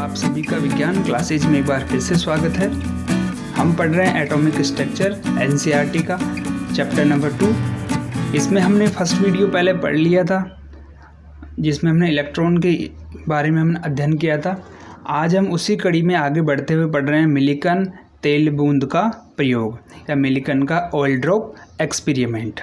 आप सभी का विज्ञान क्लासेज में एक बार फिर से स्वागत है। हम पढ़ रहे हैं एटॉमिक स्ट्रक्चर एनसीईआरटी का चैप्टर नंबर 2। इसमें हमने फर्स्ट वीडियो पहले पढ़ लिया था जिसमें हमने इलेक्ट्रॉन के बारे में हमने अध्ययन किया था। आज हम उसी कड़ी में आगे बढ़ते हुए पढ़ रहे हैं मिलिकन तेल बूंद का प्रयोग या मिलिकन का ऑयल ड्रॉप एक्सपेरिमेंट।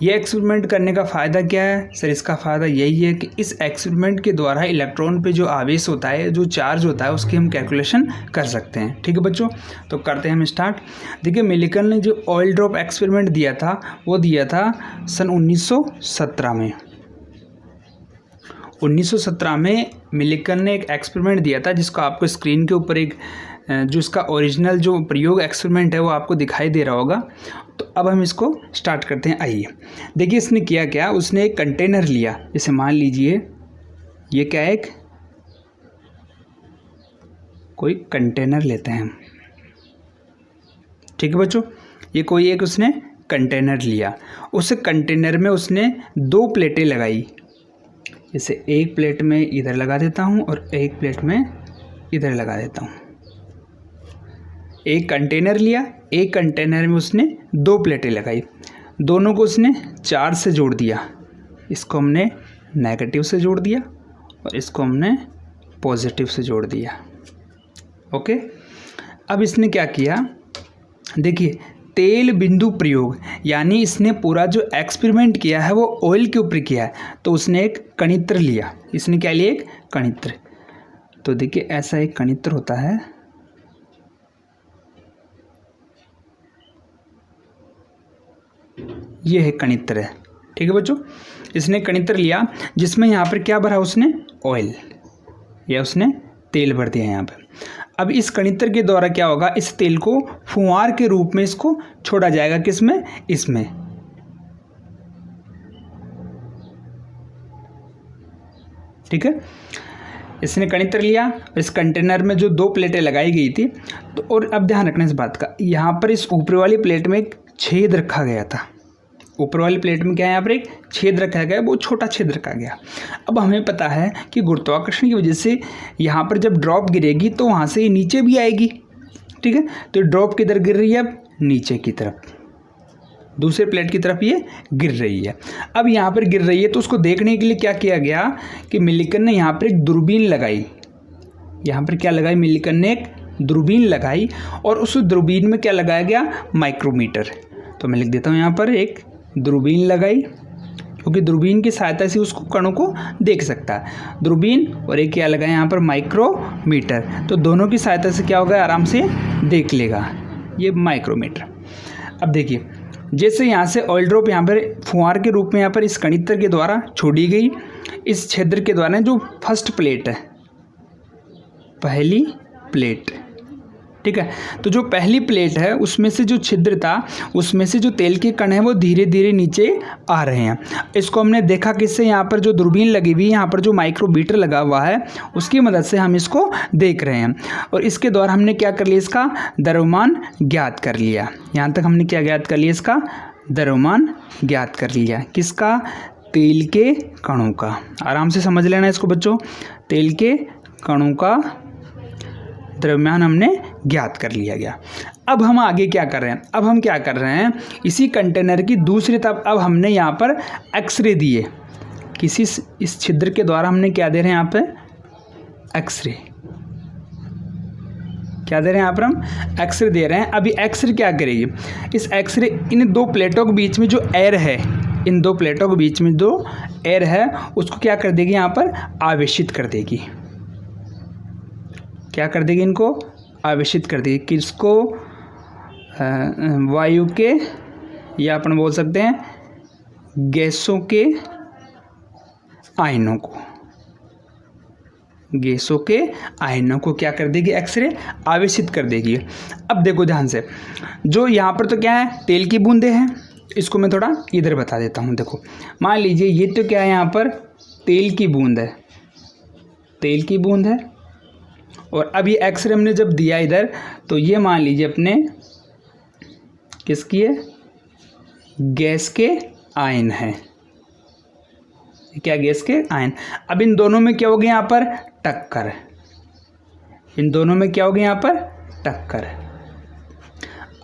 ये एक्सपेरिमेंट करने का फ़ायदा क्या है सर? इसका फ़ायदा यही है कि इस एक्सपेरिमेंट के द्वारा इलेक्ट्रॉन पे जो आवेश होता है, जो चार्ज होता है, उसकी हम कैलकुलेशन कर सकते हैं। ठीक है बच्चों, तो करते हैं हम स्टार्ट। देखिए मिलिकन ने जो ऑयल ड्रॉप एक्सपेरिमेंट दिया था वो दिया था सन 1917 में। 1917 में मिलिकन ने एक एक्सपेरिमेंट दिया था जिसको आपको स्क्रीन के ऊपर एक जो इसका ओरिजिनल जो प्रयोग एक्सपेरिमेंट है वो आपको दिखाई दे रहा होगा। तो अब हम इसको स्टार्ट करते हैं। आइए देखिए इसने किया क्या, उसने एक कंटेनर लिया। जैसे मान लीजिए ये क्या है, एक कोई कंटेनर लेते हैं हम। ठीक है बच्चों, ये कोई एक उसने कंटेनर लिया। उस कंटेनर में उसने दो प्लेटें लगाई। जैसे एक प्लेट में इधर लगा देता हूँ और एक प्लेट में इधर लगा देता हूँ। एक कंटेनर लिया, एक कंटेनर में उसने दो प्लेटें लगाई, दोनों को उसने चार्ज से जोड़ दिया। इसको हमने नेगेटिव से जोड़ दिया और इसको हमने पॉजिटिव से जोड़ दिया। ओके, अब इसने क्या किया, देखिए तेल बिंदु प्रयोग, यानी इसने पूरा जो एक्सपेरिमेंट किया है वो ऑयल के ऊपर किया है। तो उसने एक कणित्र लिया। इसने क्या लिया? एक कणित्र। तो देखिए ऐसा एक कणित्र होता है। ये है कणित्र है। ठीक है बच्चों, इसने कणित्र लिया जिसमें यहाँ पर क्या भरा, उसने ऑयल या उसने तेल भर दिया यहाँ पर। अब इस कणित्र के द्वारा क्या होगा, इस तेल को फुहार के रूप में इसको छोड़ा जाएगा। किसमें? इसमें। ठीक है, इसने कणित्र लिया, इस कंटेनर में जो दो प्लेटें लगाई गई थी तो, और अब ध्यान रखना इस बात का, यहाँ पर इस ऊपर वाली प्लेट में एक छेद रखा गया था। ऊपर वाली प्लेट में क्या है, यहाँ पर एक छेद रखा गया, वो छोटा छेद रखा गया। अब हमें पता है कि गुरुत्वाकर्षण की वजह से यहाँ पर जब ड्रॉप गिरेगी तो वहाँ से ये नीचे भी आएगी। ठीक है, तो ड्रॉप किधर गिर रही है? अब नीचे की तरफ, दूसरे प्लेट की तरफ ये गिर रही है। अब यहाँ पर गिर रही है तो उसको देखने के लिए क्या किया गया कि मिलिकन ने यहाँ पर एक दूरबीन लगाई। यहाँ पर क्या लगाई? मिलिकन ने एक दूरबीन लगाई और उस दूरबीन में क्या लगाया गया? माइक्रोमीटर। तो मैं लिख देता हूँ यहाँ पर एक दूरबीन लगाई, क्योंकि दूरबीन की सहायता से उसको कणों को देख सकता है। दूरबीन और एक क्या लगाया यहाँ पर? माइक्रोमीटर। तो दोनों की सहायता से क्या होगा, आराम से देख लेगा ये माइक्रोमीटर। अब देखिए जैसे यहाँ से ऑयल ड्रॉप यहाँ पर फुहार के रूप में यहाँ पर इस कणित्र के द्वारा छोड़ी गई, इस छिद्र के द्वारा जो फर्स्ट प्लेट है, पहली प्लेट। ठीक है, तो जो पहली प्लेट है उसमें से जो छिद्र था उसमें से जो तेल के कण हैं वो धीरे धीरे नीचे आ रहे हैं। इसको हमने देखा किससे? यहाँ पर जो दूरबीन लगी हुई है, यहाँ पर जो माइक्रोमीटर लगा हुआ है उसकी मदद से हम इसको देख रहे हैं। और इसके द्वारा हमने क्या कर लिया, इसका द्रव्यमान ज्ञात कर लिया। यहाँ तक हमने क्या ज्ञात कर लिया? इसका द्रव्यमान ज्ञात कर लिया। किसका? तेल के कणों का। आराम से समझ लेना इसको बच्चों, तेल के कणों का द्रव्यमान हमने ज्ञात कर लिया गया। अब हम आगे क्या कर रहे हैं? अब हम क्या कर रहे हैं, इसी कंटेनर की दूसरी तरफ अब हमने यहाँ पर एक्सरे दिए। किसी इस छिद्र के द्वारा हमने क्या दे रहे हैं यहाँ पे? एक्सरे। क्या दे रहे हैं यहाँ पर? हम एक्सरे दे रहे हैं। अभी एक्सरे क्या करेगी, इस एक्सरे इन दो प्लेटों के बीच में जो एयर है, इन दो प्लेटों के बीच में जो एयर है उसको क्या कर देगी, यहाँ पर आवेशित कर देगी। क्या कर देगी? इनको आवेशित कर देगी। किसको? वायु के, या अपन बोल सकते हैं गैसों के आयनों को। गैसों के आयनों को क्या कर देगी? एक्सरे आवेशित कर देगी। अब देखो ध्यान से, जो यहाँ पर तो क्या है, तेल की बूंदें हैं। इसको मैं थोड़ा इधर बता देता हूँ। देखो मान लीजिए ये तो क्या है, यहाँ पर तेल की बूंद है, तेल की बूंद है। और अब ये एक्सरे हमने जब दिया इधर, तो ये मान लीजिए अपने किसकी है? गैस के आयन है। क्या? गैस के आयन। अब इन दोनों में क्या हो गया? यहाँ पर टक्कर। इन दोनों में क्या होगी यहाँ पर टक्कर।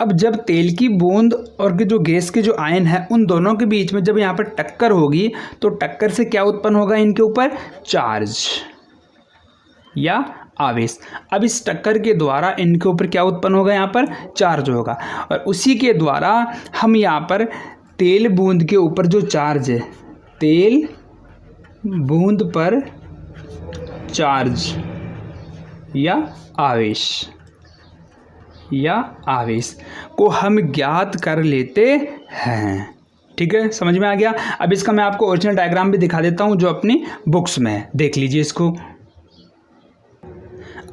अब जब तेल की बूंद और जो गैस के जो आयन है उन दोनों के बीच में जब यहाँ पर टक्कर होगी तो टक्कर से क्या उत्पन्न होगा, इनके ऊपर चार्ज या आवेश। अब इस टक्कर के द्वारा इनके ऊपर क्या उत्पन्न होगा, यहाँ पर चार्ज होगा और उसी के द्वारा हम यहाँ पर तेल बूंद के ऊपर जो चार्ज है, तेल बूंद पर चार्ज या आवेश को हम ज्ञात कर लेते हैं। ठीक है, समझ में आ गया। अब इसका मैं आपको ओरिजिनल डायग्राम भी दिखा देता हूं जो अपनी बुक्स में है, देख लीजिए इसको।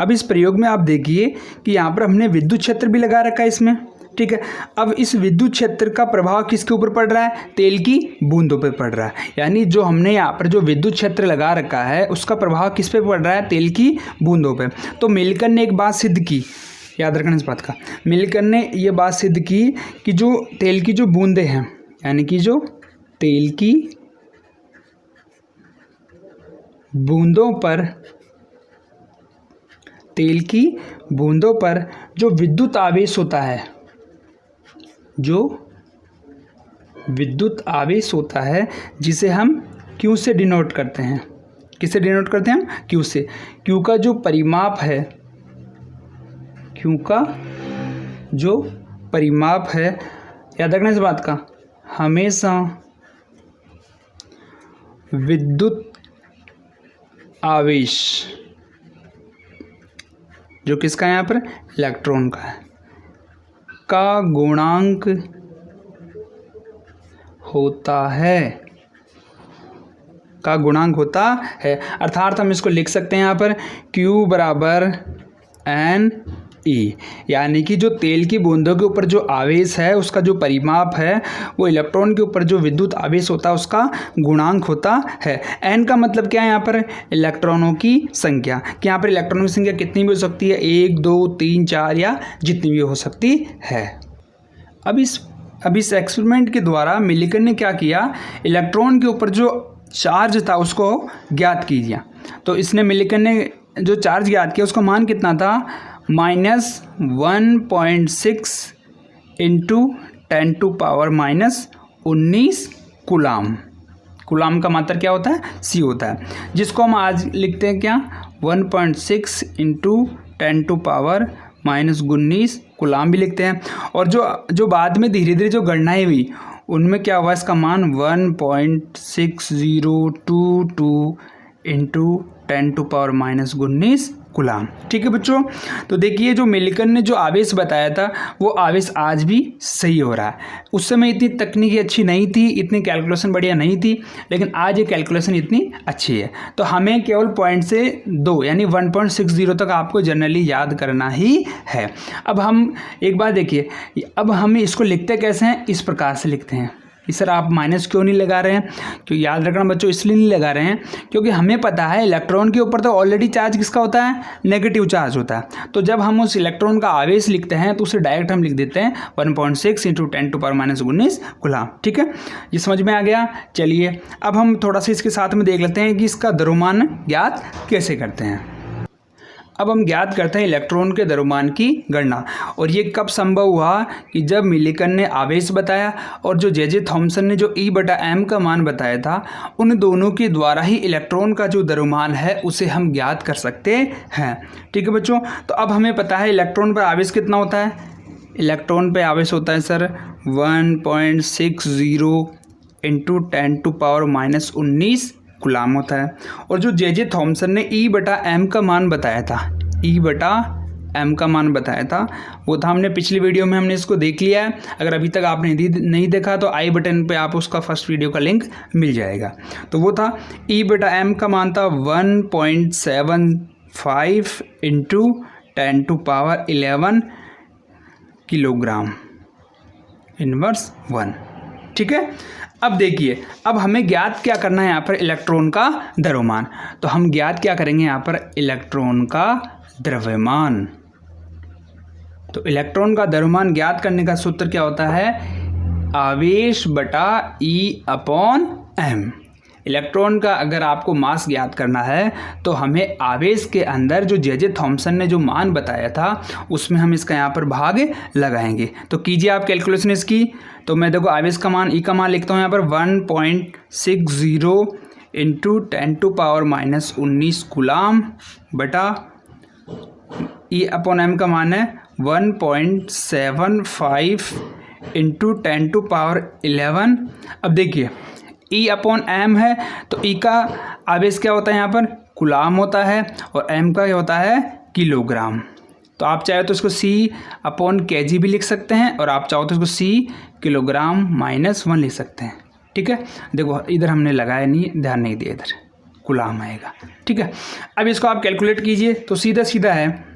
अब इस प्रयोग में आप देखिए कि यहाँ पर हमने विद्युत क्षेत्र भी लगा रखा है इसमें। ठीक है, अब इस विद्युत क्षेत्र का प्रभाव किसके ऊपर पड़ रहा है, तेल की बूंदों पे पड़ रहा है। यानी जो हमने यहाँ पर जो विद्युत क्षेत्र लगा रखा है उसका प्रभाव किस पे पड़ रहा है, तेल की बूंदों पे। तो मिलकर ने एक बात सिद्ध की, याद रखना इस बात का, मिलकर ने ये बात सिद्ध की कि जो तेल की जो बूंदें हैं, यानी कि जो तेल की बूंदों पर जो विद्युत आवेश होता है, जिसे हम Q से डिनोट करते हैं। किससे डिनोट करते हैं हम, Q से। Q का जो परिमाप है, याद रखना इस बात का, हमेशा विद्युत आवेश जो किसका है यहाँ पर, इलेक्ट्रॉन का है, का गुणांक होता है। अर्थात हम इसको लिख सकते हैं यहाँ पर Q बराबर NE, यानी कि जो तेल की बूंदों के ऊपर जो आवेश है उसका जो परिमाप है वो इलेक्ट्रॉन के ऊपर जो विद्युत आवेश होता है उसका गुणांक होता है। N का मतलब क्या है यहाँ पर, इलेक्ट्रॉनों की संख्या, कि यहाँ पर इलेक्ट्रॉनों की संख्या कितनी भी हो सकती है, 1 2 3 4 या जितनी भी हो सकती है। अब इस एक्सपेरिमेंट के द्वारा मिलिकन ने क्या किया, इलेक्ट्रॉन के ऊपर जो चार्ज था उसको ज्ञात कीजिए। तो इसने मिलिकन ने जो चार्ज ज्ञात किया उसका मान कितना था, -1.6 इंटू 10⁻⁻19 कूलाम। कूलाम का मात्रा क्या होता है, C होता है, जिसको हम आज लिखते हैं क्या, 1.6 इंटू 10⁻⁻19 कूलाम भी लिखते हैं। और जो बाद में धीरे धीरे जो गणनाएं हुई उनमें क्या हुआ, इसका मान 1.6022 इंटू 10⁻⁻19 कूलाम। ठीक है बच्चों, तो देखिए जो मिलिकन ने जो आवेश बताया था वो आवेश आज भी सही हो रहा है। उस समय इतनी तकनीकी अच्छी नहीं थी, इतनी कैलकुलेशन बढ़िया नहीं थी, लेकिन आज ये कैलकुलेशन इतनी अच्छी है। तो हमें केवल पॉइंट से 2 यानी 1.60 तक आपको जनरली याद करना ही है। अब हम एक बात देखिए, अब हम इसको लिखते कैसे हैं, इस प्रकार से लिखते हैं। सर आप माइनस क्यों नहीं लगा रहे हैं, क्योंकि याद रखना बच्चों इसलिए नहीं लगा रहे हैं क्योंकि हमें पता है इलेक्ट्रॉन के ऊपर तो ऑलरेडी चार्ज किसका होता है, नेगेटिव चार्ज होता है। तो जब हम उस इलेक्ट्रॉन का आवेश लिखते हैं तो उसे डायरेक्ट हम लिख देते हैं 1.6 इंटू 10⁻⁻19 कूलाम। ठीक है, ये समझ में आ गया। चलिए अब हम थोड़ा सा इसके साथ में देख लेते हैं कि इसका द्रव्यमान ज्ञात कैसे करते हैं। अब हम ज्ञात करते हैं इलेक्ट्रॉन के द्रव्यमान की गणना। और ये कब संभव हुआ कि जब मिलिकन ने आवेश बताया और जो जे थॉमसन ने जो E/m का मान बताया था, उन दोनों के द्वारा ही इलेक्ट्रॉन का जो द्रव्यमान है उसे हम ज्ञात कर सकते हैं। ठीक है बच्चों, तो अब हमें पता है इलेक्ट्रॉन पर आवेश कितना होता है। इलेक्ट्रॉन पर आवेश होता है सर 1.60 इंटू 10⁻⁻19 कूलाम होता है। और जो जे थॉमसन ने E/m का मान बताया था, E/m का मान बताया था, वो था हमने पिछली वीडियो में हमने इसको देख लिया है। अगर अभी तक आपने नहीं देखा तो आई बटन पे आप उसका फर्स्ट वीडियो का लिंक मिल जाएगा। तो वो था E/m का मान था 1.75 इंटू 10⁻11 किलोग्राम इनवर्स 1। ठीक है, अब देखिए अब हमें ज्ञात क्या करना है यहाँ पर, इलेक्ट्रॉन का द्रव्यमान। तो हम ज्ञात क्या करेंगे यहाँ पर, इलेक्ट्रॉन का द्रव्यमान। तो इलेक्ट्रॉन का द्रव्यमान ज्ञात करने का सूत्र क्या होता है, आवेश बटा E/m। इलेक्ट्रॉन का अगर आपको मास ज्ञात करना है तो हमें आवेश के अंदर जो जे थॉम्सन ने जो मान बताया था उसमें हम इसका यहाँ पर भाग लगाएंगे। तो कीजिए आप कैलकुलेशन इसकी। तो मैं देखो आवेश का मान, ई का मान लिखता हूँ यहाँ पर 1.60 इंटू 10⁻⁻19 कूलाम बटा ई अपॉन एम का मान है 1.75 इंटू 10⁻11। अब देखिए ई अपॉन एम है तो ई का आवेश क्या होता है यहाँ पर, कूलाम होता है, और एम का क्या होता है, किलोग्राम। तो आप चाहे तो इसको सी अपॉन केजी भी लिख सकते हैं, और आप चाहो तो इसको सी किलोग्राम -1 लिख सकते हैं। ठीक है, देखो इधर हमने लगाया नहीं, ध्यान नहीं दिया, इधर कूलाम आएगा। ठीक है, अब इसको आप कैलकुलेट कीजिए तो सीधा सीधा है,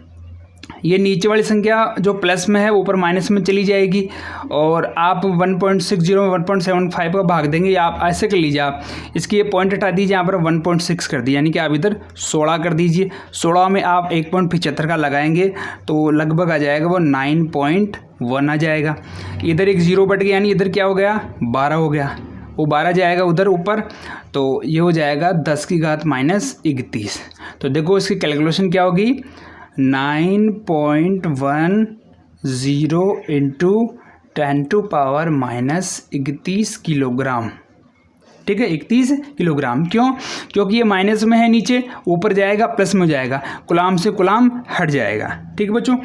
ये नीचे वाली संख्या जो प्लस में है ऊपर माइनस में चली जाएगी, और आप 1.60 में 1.75 का भाग देंगे, या आप ऐसे कर लीजिए, आप इसकी ये पॉइंट हटा दीजिए, यहाँ पर 1.6 कर दिए, यानी कि आप इधर 16 कर दीजिए। 16 में आप 1.75 का लगाएंगे तो लगभग आ जाएगा वो 9.1 आ जाएगा। इधर एक 0 बट गया, यानी इधर क्या हो गया, 12 हो गया, वो 12 जाएगा उधर ऊपर, तो ये हो जाएगा 10 की घात -31। तो देखो इसकी कैलकुलेशन क्या होगी, 9.10 इंटू 10⁻⁻31 किलोग्राम। ठीक है, 31 किलोग्राम। क्यों? क्योंकि ये माइनस में है, नीचे ऊपर जाएगा प्लस में जाएगा, कूलाम से कूलाम हट जाएगा। ठीक है बच्चों,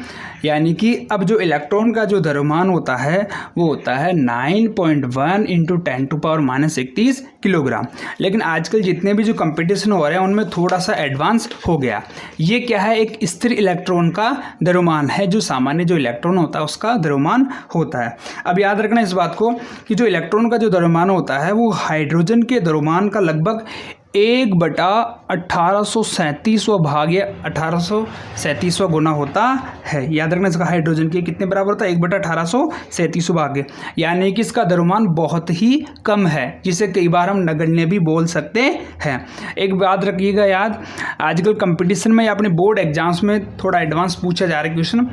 यानी कि अब जो इलेक्ट्रॉन का जो द्रव्यमान होता है वो होता है 9.1 इंटू 10⁻⁻31 किलोग्राम। लेकिन आजकल जितने भी जो कंपटीशन हो रहे हैं उनमें थोड़ा सा एडवांस हो गया। ये क्या है, एक स्थिर इलेक्ट्रॉन का द्रव्यमान है, जो सामान्य जो इलेक्ट्रॉन होता है उसका द्रव्यमान होता है। अब याद रखना इस बात को कि जो इलेक्ट्रॉन का जो द्रव्यमान होता है वो हाइड्रोजन के द्रव्यमान का लगभग 1/1837 भाग या 1837 गुना होता है। याद रखना इसका हाइड्रोजन के कितने बराबर होता है, 1/1837 भाग, यानी कि इसका द्रव्यमान बहुत ही कम है, जिसे कई बार हम नगण्य भी बोल सकते हैं। एक बात रखिएगा याद, आजकल कंपटीशन में या अपने बोर्ड एग्जाम्स में थोड़ा एडवांस पूछा जा रहा है क्वेश्चन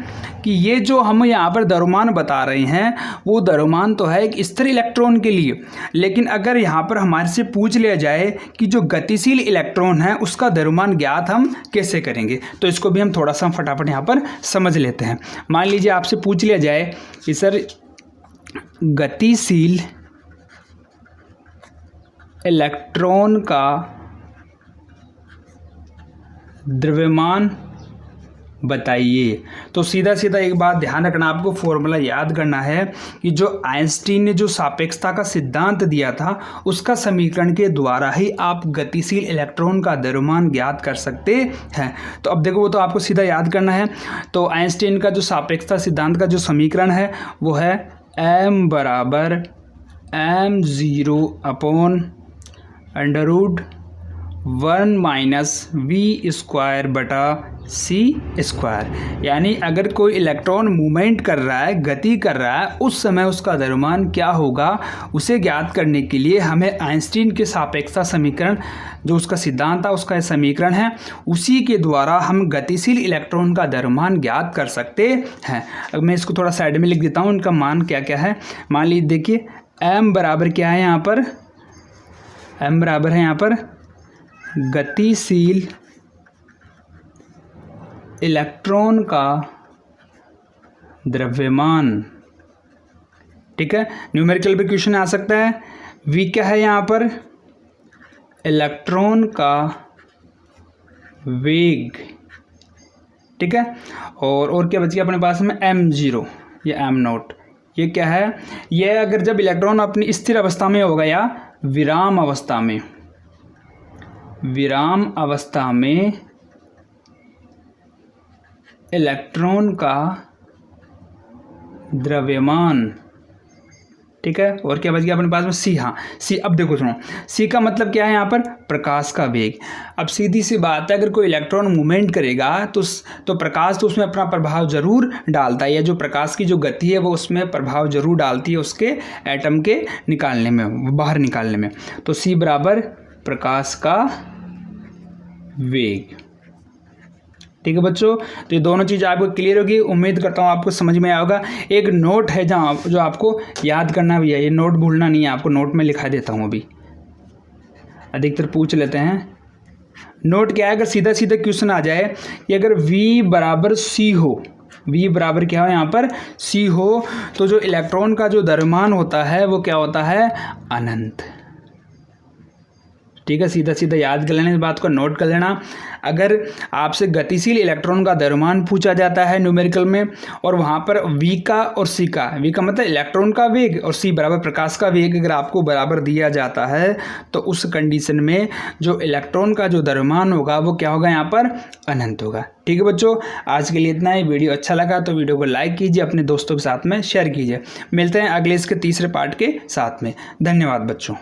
कि ये जो हम यहाँ पर द्रव्यमान बता रहे हैं वो द्रव्यमान तो है एक स्थिर इलेक्ट्रॉन के लिए, लेकिन अगर यहाँ पर हमारे से पूछ लिया जाए कि जो गतिशील इलेक्ट्रॉन है उसका द्रव्यमान ज्ञात हम कैसे करेंगे, तो इसको भी हम थोड़ा सा फटाफट यहाँ पर समझ लेते हैं। मान लीजिए आपसे पूछ लिया जाए कि सर गतिशील इलेक्ट्रॉन का द्रव्यमान बताइए, तो सीधा सीधा एक बात ध्यान रखना, आपको फॉर्मूला याद करना है कि जो आइंस्टीन ने जो सापेक्षता का सिद्धांत दिया था उसका समीकरण के द्वारा ही आप गतिशील इलेक्ट्रॉन का द्रव्यमान ज्ञात कर सकते हैं। तो अब देखो वो तो आपको सीधा याद करना है। तो आइंस्टीन का जो सापेक्षता सिद्धांत का जो समीकरण है वो है m बराबर m0 अपॉन √1 - v² बटा c²। यानी अगर कोई इलेक्ट्रॉन मूवमेंट कर रहा है, गति कर रहा है, उस समय उसका द्रव्यमान क्या होगा उसे ज्ञात करने के लिए हमें आइंस्टीन के सापेक्षता समीकरण जो उसका सिद्धांत था उसका समीकरण है, उसी के द्वारा हम गतिशील इलेक्ट्रॉन का द्रव्यमान ज्ञात कर सकते हैं। अब मैं इसको थोड़ा साइड में लिख देता हूँ, इनका मान क्या क्या है। मान लीजिए देखिए m बराबर क्या है यहाँ पर, m बराबर है यहाँ पर गतिशील इलेक्ट्रॉन का द्रव्यमान। ठीक है, न्यूमेरिकल भी क्वेश्चन आ सकता है। v क्या है यहाँ पर, इलेक्ट्रॉन का वेग। ठीक है, और क्या बच गया अपने पास में, m0 या m0। ये क्या है, ये अगर जब इलेक्ट्रॉन अपनी स्थिर अवस्था में होगा या विराम अवस्था में इलेक्ट्रॉन का द्रव्यमान। ठीक है, और क्या बच गया अपने पास में c। हाँ c, अब देखो सुनो, c का मतलब क्या है यहाँ पर, प्रकाश का वेग। अब सीधी सी बात है, अगर कोई इलेक्ट्रॉन मूवमेंट करेगा तो प्रकाश तो उसमें अपना प्रभाव जरूर डालता है, या जो प्रकाश की जो गति है वो उसमें प्रभाव जरूर डालती है उसके एटम के निकालने में, बाहर निकालने में। तो c बराबर प्रकाश का वेग। ठीक है बच्चों, तो ये दोनों चीज़ आपको क्लियर होगी, उम्मीद करता हूँ आपको समझ में आएगा। एक नोट है जहाँ जो आपको याद करना भी है, ये नोट भूलना नहीं है आपको, नोट में लिखा देता हूँ अभी। अधिकतर पूछ लेते हैं। नोट क्या है, अगर सीधा सीधा क्वेश्चन आ जाए कि अगर V बराबर C हो, V बराबर क्या हो यहाँ पर C हो, तो जो इलेक्ट्रॉन का जो द्रव्यमान होता है वो क्या होता है, अनंत। ठीक है, सीधा सीधा याद कर लेना, इस बात को नोट कर लेना। अगर आपसे गतिशील इलेक्ट्रॉन का द्रव्यमान पूछा जाता है न्यूमेरिकल में, और वहाँ पर V का और C का, V का मतलब इलेक्ट्रॉन का वेग और C बराबर प्रकाश का वेग अगर आपको बराबर दिया जाता है, तो उस कंडीशन में जो इलेक्ट्रॉन का जो द्रव्यमान होगा वो क्या होगा, यहाँ पर अनंत होगा। ठीक है बच्चों, आज के लिए इतना ही। वीडियो अच्छा लगा तो वीडियो को लाइक कीजिए, अपने दोस्तों के साथ में शेयर कीजिए। मिलते हैं अगले इसके तीसरे पार्ट के साथ में। धन्यवाद बच्चों।